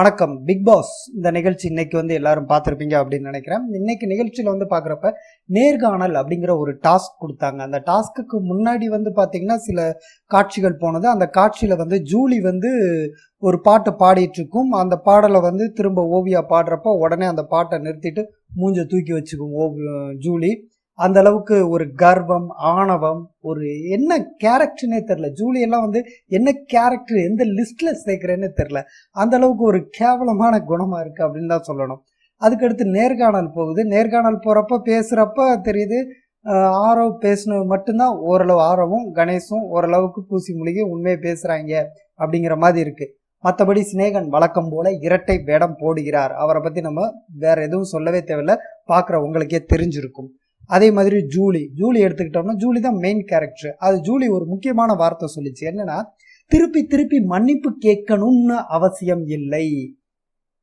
வணக்கம். Big pass இந்த நிகழ்ச்சி இன்னைக்கு எல்லாரும் பார்த்துருப்பீங்க அப்படின்னு நினைக்கிறேன். இன்னைக்கு நிகழ்ச்சியில் பார்க்குறப்ப நேர்காணல் அப்படிங்கிற ஒரு டாஸ்க் கொடுத்தாங்க. அந்த டாஸ்க்கு முன்னாடி பார்த்தீங்கன்னா சில காட்சிகள் போனது. அந்த காட்சியில் ஜூலி ஒரு பாட்டு பாடிட்டு இருக்கும். அந்த பாடலை திரும்ப ஓவியா பாடுறப்ப உடனே அந்த பாட்டை நிறுத்திட்டு மூஞ்ச தூக்கி வச்சுக்கும் ஜூலி. அந்த அளவுக்கு ஒரு கர்வம், ஆணவம், ஒரு என்ன கேரக்டர்னே தெரில. ஜூலி எல்லாம் என்ன கேரக்டர் எந்த லிஸ்ட்ல சேர்க்கிறேன்னு தெரில. அந்த அளவுக்கு ஒரு கேவலமான குணமா இருக்கு அப்படின்னு தான் சொல்லணும். அதுக்கடுத்து நேர்காணல் போகுது. நேர்காணல் போறப்ப பேசுறப்ப தெரியுது ஆரவ் பேசினது மட்டும்தான் ஓரளவு, ஆரவும் கணேஷும் ஓரளவுக்கு பூசி முழுகி உண்மையை பேசுறாங்க அப்படிங்கிற மாதிரி இருக்கு. மற்றபடி சினேகன் வழக்கம் போல இரட்டை வேடம் போடுகிறார். அவரை பத்தி நம்ம வேற எதுவும் சொல்லவே தேவையில்லை, பார்க்குற உங்களுக்கே தெரிஞ்சிருக்கும். அதே மாதிரி ஜூலி எடுத்துக்கிட்டோம்னா ஜூலி தான் மெயின் கேரக்டர். அது ஜூலி ஒரு முக்கியமான வார்த்தை சொல்லிச்சு. என்னன்னா, திருப்பி மன்னிப்பு கேட்கணும்னு அவசியம் இல்லை.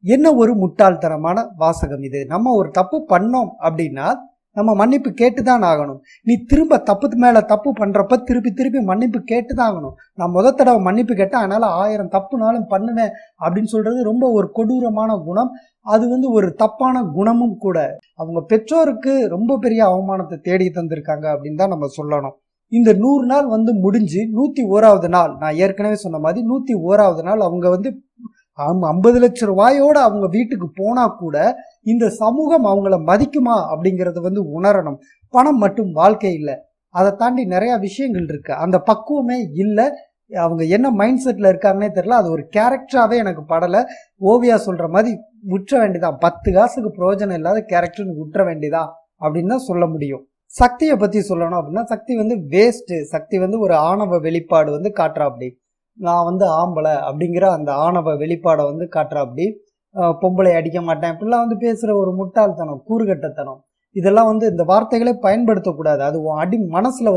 என்ன ஒரு முட்டாள்தனமான வாசகம் இது. நம்ம ஒரு தப்பு பண்ணோம் அப்படின்னா நம்ம மன்னிப்பு கேட்டுதான் ஆகணும். நீ திரும்ப தப்பு மேல தப்பு பண்றப்ப திருப்பி மன்னிப்பு கேட்டுதான் ஆகணும். நான் முதல் தடவை மன்னிப்பு கேட்டேன், அதனால 1000 தப்புனாலும் பண்ணுவேன் அப்படின்னு சொல்றது ரொம்ப ஒரு கொடூரமான குணம். அது ஒரு தப்பான குணமும் கூட. அவங்க பெற்றோருக்கு ரொம்ப பெரிய அவமானத்தை தேடி தந்திருக்காங்க அப்படின்னு தான் நம்ம சொல்லணும். இந்த 100 நாள் முடிஞ்சு 101வது நாள், நான் ஏற்கனவே சொன்ன மாதிரி 101வது நாள் அவங்க 50 லட்சம் ரூபாயோட அவங்க வீட்டுக்கு போனா கூட இந்த சமூகம் அவங்கள மதிக்குமா அப்படிங்கறது உணரணும். பணம் மட்டும் வாழ்க்கை இல்லை, அதை தாண்டி நிறைய விஷயங்கள் இருக்கு. அந்த பக்குவமே இல்லை. அவங்க என்ன மைண்ட் செட்ல இருக்காங்கன்னே தெரியல. அது ஒரு கேரக்டராகவே எனக்கு படலை. ஓவியா சொல்ற மாதிரி விட்டுற வேண்டியதான். 10 காசுக்கு பிரயோஜனம் இல்லாத கேரக்டர்னு விட்டுற வேண்டியதான் அப்படின்னு தான் சொல்ல முடியும். சக்தியை பத்தி சொல்லணும் அப்படின்னா சக்தி வேஸ்ட். சக்தி ஒரு ஆணவ வெளிப்பாடு காட்டுறா. அப்படி நான் ஆம்பளை அப்படிங்கிற அந்த ஆணவ வெளிப்பாடை காட்டுறா. அப்படி பொம்பளை அடிக்க மாட்டேன் இப்படிலாம் பேசுற ஒரு முட்டாள்தனம், கூறுகட்டத்தனம். இதெல்லாம் இந்த வார்த்தைகளே பயன்படுத்தக்கூடாது. அது மனசுல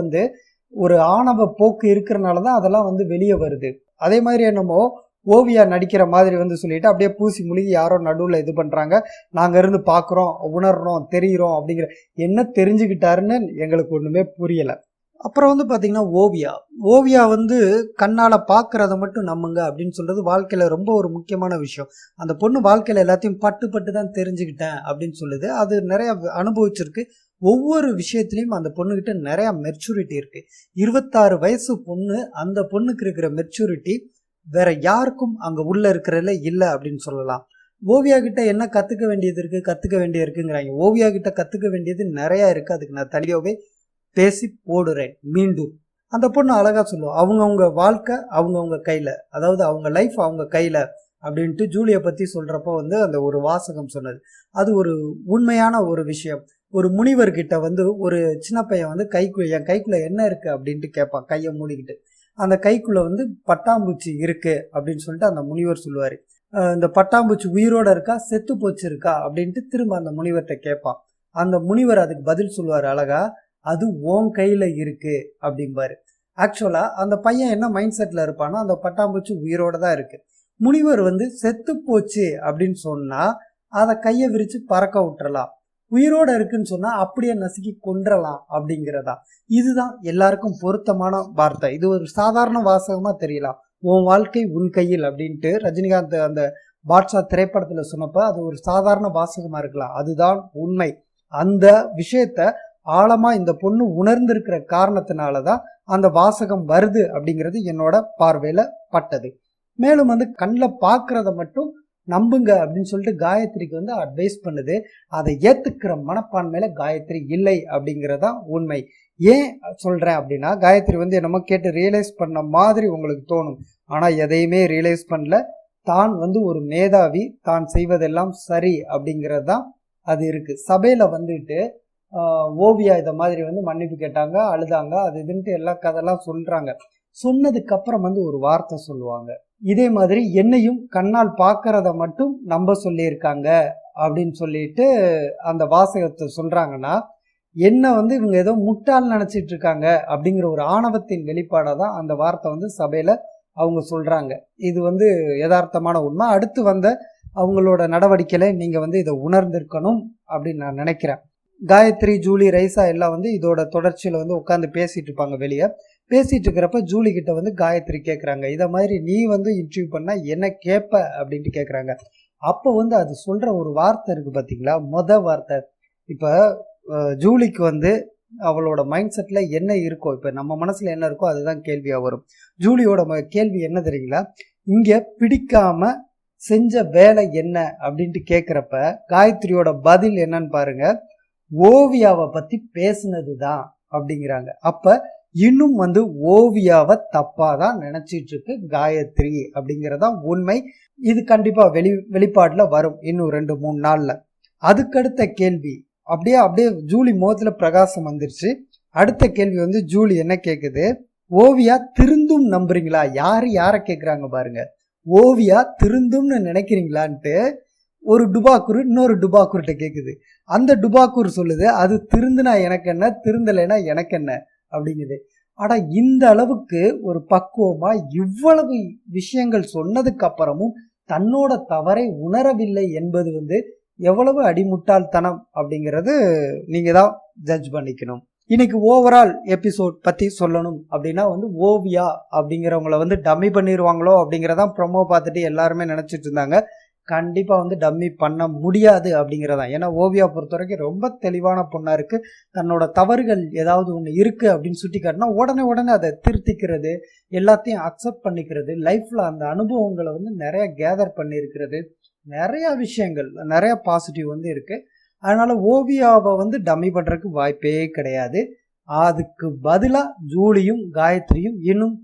ஒரு ஆணவ போக்கு இருக்கிறனாலதான் அதெல்லாம் வெளியே வருது. அதே மாதிரி என்னமோ ஓவியா நடிக்கிற மாதிரி சொல்லிட்டு அப்படியே பூசி முழுகி யாரோ நடுவுல இது பண்றாங்க. நாங்க இருந்து பாக்குறோம், உணர்றோம், தெரிகிறோம் அப்படிங்கிற என்ன தெரிஞ்சுக்கிட்டாருன்னு எங்களுக்கு ஒண்ணுமே புரியல. அப்புறம் பாத்தீங்கன்னா ஓவியா கண்ணால பாக்குறத மட்டும் நம்புங்க அப்படின்னு சொல்றது வாழ்க்கையில ரொம்ப ஒரு முக்கியமான விஷயம். அந்த பொண்ணு வாழ்க்கையில எல்லாத்தையும் பட்டு தான் தெரிஞ்சுக்கிட்டேன் அப்படின்னு சொல்லுது. அது நிறைய அனுபவிச்சிருக்கு. ஒவ்வொரு விஷயத்திலையும் அந்த பொண்ணுகிட்ட நிறைய மெச்சூரிட்டி இருக்கு. 26 வயசு பொண்ணு. அந்த பொண்ணுக்கு இருக்கிற மெச்சூரிட்டி வேற யாருக்கும் அங்க உள்ள இருக்கிறதுல இல்லை அப்படின்னு சொல்லலாம். ஓவியா கிட்ட என்ன கத்துக்க வேண்டியது இருக்குங்கிறாங்க. ஓவியா கிட்ட கத்துக்க வேண்டியது நிறைய இருக்கு. அதுக்கு நான் தனியாவே பேசி போடுறேன். மீண்டும் அந்த பொண்ணு அழகா சொல்லுவோம், அவங்கவுங்க வாழ்க்கை அவங்கவுங்க கையில, அதாவது அவங்க லைஃப் அவங்க கையில அப்படின்ட்டு ஜூலியை பத்தி சொல்றப்போ அந்த ஒரு வாசகம் சொன்னது. அது ஒரு உண்மையான ஒரு விஷயம். ஒரு முனிவர்கிட்ட ஒரு சின்ன பையன் என் கைக்குள்ள என்ன இருக்கு அப்படின்ட்டு கேட்பான், கையை மூடிக்கிட்டு. அந்த கைக்குள்ள பட்டாம்பூச்சி இருக்கு அப்படின்னு சொல்லிட்டு அந்த முனிவர் சொல்லுவாரு. இந்த பட்டாம்பூச்சி உயிரோட இருக்கா செத்து போச்சு இருக்கா அப்படின்ட்டு திரும்ப அந்த முனிவர்கிட்ட கேட்பான். அந்த முனிவர் அதுக்கு பதில் சொல்லுவாரு அழகா, அது உன் கையில இருக்கு அப்படிம்பாரு. ஆக்சுவலா அந்த பையன் என்ன மைண்ட் செட்ல இருப்பானோ அந்த பட்டாம்பூச்சி உயிரோட தான் இருக்கு. முனிவர் செத்து போச்சு அப்படின்னு சொன்னா அதை கையை விரிச்சு பறக்க விட்டுறலாம். உயிரோட இருக்குன்னு சொன்னா அப்படியே நசுக்கி கொன்றலாம் அப்படிங்கிறதா. இதுதான் எல்லாருக்கும் பொருத்தமான வார்த்தை. இது ஒரு சாதாரண வாசகமா தெரியலாம். உன் வாழ்க்கை உன் கையில் அப்படின்ட்டு ரஜினிகாந்த் அந்த பாட்ஷா திரைப்படத்துல சொன்னப்ப அது ஒரு சாதாரண வாசகமா இருக்கலாம். அதுதான் உண்மை. அந்த விஷயத்த ஆழமா இந்த பொண்ணு உணர்ந்திருக்கிற காரணத்தினாலதான் அந்த வாசகம் வருது அப்படிங்கிறது என்னோட பார்வையில பட்டது. மேலும் கண்ணில் பாக்குறத மட்டும் நம்புங்க அப்படின்னு சொல்லிட்டு காயத்ரிக்கு அட்வைஸ் பண்ணுது. அதை ஏத்துக்கிற மனப்பான்மையில காயத்ரி இல்லை அப்படிங்கறதான் உண்மை. ஏன் சொல்றேன் அப்படின்னா, காயத்ரி என்னமோ கேட்டு ரியலைஸ் பண்ண மாதிரி உங்களுக்கு தோணும். ஆனா எதையுமே ரியலைஸ் பண்ணல. தான் ஒரு மேதாவி, தான் செய்வதெல்லாம் சரி அப்படிங்கிறது தான் அது இருக்கு. சபையில ஓவியா இத மாதிரி மன்னிப்பு கேட்டாங்க, அழுதாங்க, அது இதுன்ட்டு எல்லா கதையெல்லாம் சொல்றாங்க. சொன்னதுக்கு அப்புறம் ஒரு வார்த்தை சொல்லுவாங்க, இதே மாதிரி என்னையும் கண்ணால் பாக்குறத மட்டும் நம்ப சொல்லியிருக்காங்க அப்படின்னு சொல்லிட்டு அந்த வாசகத்தை சொல்றாங்கன்னா, என்ன இவங்க ஏதோ முட்டாள் நினைச்சிட்டு இருக்காங்க அப்படிங்கிற ஒரு ஆணவத்தின் வெளிப்பாடாதான் அந்த வார்த்தை சபையில அவங்க சொல்றாங்க. இது யதார்த்தமான உண்மை. அடுத்து அவங்களோட நடவடிக்கையில நீங்க இதை உணர்ந்திருக்கணும் அப்படின்னு நான் நினைக்கிறேன். காயத்ரி, ஜூலி, ரைசா எல்லாம் இதோட தொடர்ச்சியில உட்காந்து பேசிட்டு இருப்பாங்க வெளியே. பேசிட்டு இருக்கிறப்ப ஜூலி கிட்ட வந்து காயத்ரி கேட்குறாங்க, இதை மாதிரி நீ வந்து இன்டர்வியூ பண்ணா என்ன கேட்ப அப்படின்ட்டு கேட்குறாங்க. அப்போ வந்து அது சொல்ற ஒரு வார்த்தை இருக்கு பார்த்தீங்களா, வார்த்தை. இப்போ ஜூலிக்கு வந்து அவளோட மைண்ட் செட்டில் என்ன இருக்கோ, இப்போ நம்ம மனசில் என்ன இருக்கோ அதுதான் கேள்வியாக வரும். ஜூலியோட கேள்வி என்ன தெரியுங்களா, இங்கே பிடிக்காம செஞ்ச வேலை என்ன அப்படின்ட்டு கேட்குறப்ப காயத்ரியோட பதில் என்னன்னு பாருங்க, ஓவியாவை பற்றி பேசுனது தான் அப்படிங்கிறாங்க. அப்போ இன்னும் வந்து ஓவியாவை தப்பாக தான் நினச்சிட்டு இருக்கு காயத்ரி அப்படிங்கிறதான் உண்மை. இது கண்டிப்பாக வெளிப்பாட்டில் வரும் இன்னும் 2-3 நாளில். அதுக்கடுத்த கேள்வி அப்படியே ஜூலி முகத்துல பிரகாசம் வந்துருச்சு. அடுத்த கேள்வி வந்து ஜூலி என்ன கேக்குது, ஓவியா திருந்தும் நம்புறீங்களா? யாரை கேக்குறாங்க பாருங்க, ஓவியா திருந்தும்னு நினைக்கிறீங்களான்ட்டு ஒரு டுபாக்கூர் இன்னொரு டுபாக்கூர்கிட்ட கேக்குது. அந்த டுபாக்கூர் சொல்லுது, அது திருந்துனா எனக்கு என்ன, திருந்தலைன்னா எனக்கு என்ன அப்படிங்குது. ஆனா இந்த அளவுக்கு ஒரு பக்குவமா இவ்வளவு விஷயங்கள் சொன்னதுக்கு அப்புறமும் தன்னோட தவறை உணரவில்லை என்பது வந்து எவ்வளவு அடிமுட்டாள்தனம் அப்படிங்கிறது நீங்க தான் ஜட்ஜ் பண்ணிக்கணும். இன்னைக்கு ஓவரால் எபிசோட் பத்தி சொல்லணும் அப்படின்னா வந்து ஓவியா அப்படிங்கிறவங்கள வந்து டம்மி பண்ணிடுவாங்களோ அப்படிங்கிறதான் ப்ரொமோ பார்த்துட்டு எல்லாருமே நினைச்சிட்டு இருந்தாங்க. கண்டிப்பா வந்து டம்மி பண்ண முடியாது அப்படிங்கிறதான். ஏன்னா ஓவியா பொறுத்த வரைக்கும் ரொம்ப தெளிவான பொண்ணா இருக்கு. தன்னோட தவறுகள் ஏதாவது ஒன்று இருக்கு அப்படின்னு சுட்டி காட்டினா உடனே அதை திருத்திக்கிறது, எல்லாத்தையும் அக்செப்ட் பண்ணிக்கிறது, லைஃப்ல அந்த அனுபவங்களை வந்து நிறைய கேதர் பண்ணி இருக்கிறது, நிறைய விஷயங்கள், நிறைய பாசிட்டிவ் வந்து இருக்கு. அதனால ஓவியாவை வந்து டம்மி பண்றதுக்கு வாய்ப்பே கிடையாது. அதுக்கு பதிலா ஜூலியும் காயத்ரியும் இன்னும்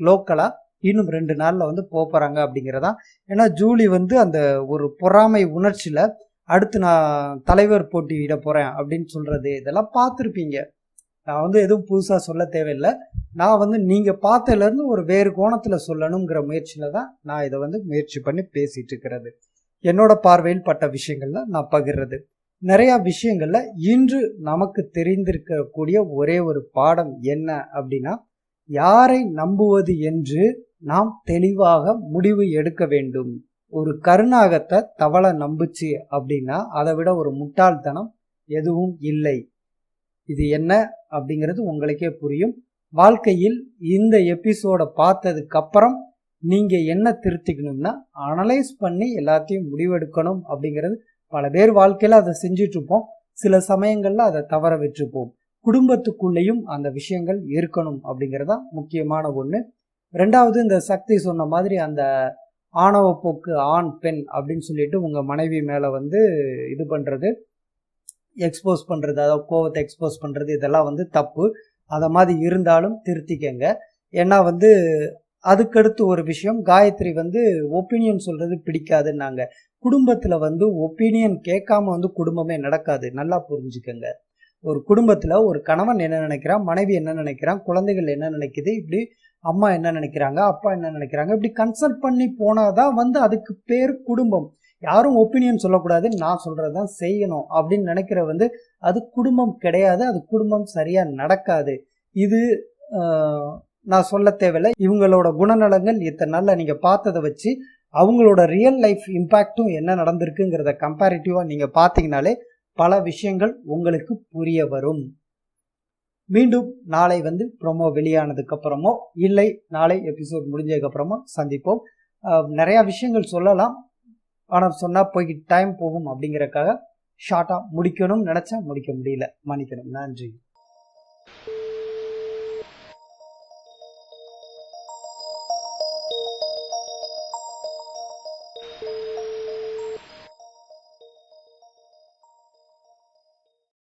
லோக்கலா இன்னும் 2 நாள்ல வந்து போறாங்க அப்படிங்கிறதா. ஏன்னா ஜூலி வந்து அந்த ஒரு பொறாமை உணர்ச்சியில அடுத்து நான் தலைவர் போட்டியிட போறேன் அப்படின்னு சொல்றது இதெல்லாம் பார்த்துருப்பீங்க. நான் வந்து எதுவும் புதுசா சொல்ல தேவையில்லை. நான் வந்து நீங்க பார்த்ததுல இருந்து ஒரு வேறு கோணத்துல சொல்லணுங்கிற முயற்சியில தான் நான் இதை வந்து முயற்சி பண்ணி பேசிட்டு இருக்கிறது. என்னோட பார்வையில் பட்ட விஷயங்கள்ல நான் பகிர்றது. நிறைய விஷயங்கள்ல இன்று நமக்கு தெரிந்திருக்கக்கூடிய ஒரே ஒரு பாடம் என்ன அப்படின்னா, யாரை நம்புவது என்று நாம் தெளிவாக முடிவு எடுக்க வேண்டும். ஒரு கருநாகத்தை தவளை நம்புச்சு அப்படின்னா அதை விட ஒரு முட்டாள்தனம் எதுவும் இல்லை. இது என்ன அப்படிங்கிறது உங்களுக்கே புரியும். வாழ்க்கையில் இந்த எபிசோட பார்த்ததுக்கு அப்புறம் நீங்க என்ன திருத்திக்கணும்னா அனலைஸ் பண்ணி எல்லாத்தையும் முடிவெடுக்கணும் அப்படிங்கிறது. பல பேர் வாழ்க்கையில அதை செஞ்சுட்டு இருப்போம், சில சமயங்கள்ல அதை தவற விட்டுருப்போம். குடும்பத்துக்குள்ளேயும் அந்த விஷயங்கள் இருக்கணும் அப்படிங்கிறதா முக்கியமான ஒண்ணு. 2வது, இந்த சக்தி சொன்ன மாதிரி அந்த ஆணவ போக்கு, ஆண் பெண் அப்படின்னு சொல்லிட்டு உங்க மனைவி மேல வந்து இது பண்றது, எக்ஸ்போஸ் பண்றது, அதாவது கோவத்தை எக்ஸ்போஸ் பண்றது, இதெல்லாம் வந்து தப்பு. அதை மாதிரி இருந்தாலும் திருத்திக்கங்க. ஏன்னா வந்து அதுக்கடுத்து ஒரு விஷயம், காயத்ரி வந்து ஒப்பீனியன் சொல்றது பிடிக்காதுன்னாங்க. குடும்பத்துல வந்து ஒப்பீனியன் கேட்காம வந்து குடும்பமே நடக்காது, நல்லா புரிஞ்சுக்கங்க. ஒரு குடும்பத்துல ஒரு கணவன் என்ன நினைக்கிறான், மனைவி என்ன நினைக்கிறான், குழந்தைகள் என்ன நினைக்குது, இப்படி அம்மா என்ன நினைக்கிறாங்க, அப்பா என்ன நினைக்கிறாங்க, இப்படி கன்சல்ட் பண்ணி போனாதான் வந்து அதுக்கு பேர் குடும்பம். யாரும் ஒப்பீனியன் சொல்லக்கூடாது, நான் சொல்றதுதான் செய்யணும் அப்படின்னு நினைக்கிற வந்து அது குடும்பம் கிடையாது. அது குடும்பம் சரியா நடக்காது. இது நான் சொல்ல தேவையில்லை. இவங்களோட குணநலங்கள் இத்தனை நாள்ல நீங்க பார்த்ததை வச்சு அவங்களோட ரியல் லைஃப் இம்பாக்டும் என்ன நடந்திருக்குங்கிறத கம்பேரிட்டிவா நீங்க பார்த்தீங்கனாலே பல விஷயங்கள் உங்களுக்கு புரிய வரும். மீண்டும் நாளை வந்து ப்ரோமோ வெளியானதுக்கு அப்புறமோ இல்லை நாளை எபிசோட் முடிஞ்சதுக்கு அப்புறமோ சந்திப்போம். நிறைய விஷயங்கள் சொல்லலாம், ஆனால் சொன்னா போய் டைம் போகும் அப்படிங்கறதுக்காக ஷார்ட்டா முடிக்கணும்னு நினைச்சா முடிக்க முடியல, மன்னிக்கணும். நன்றி.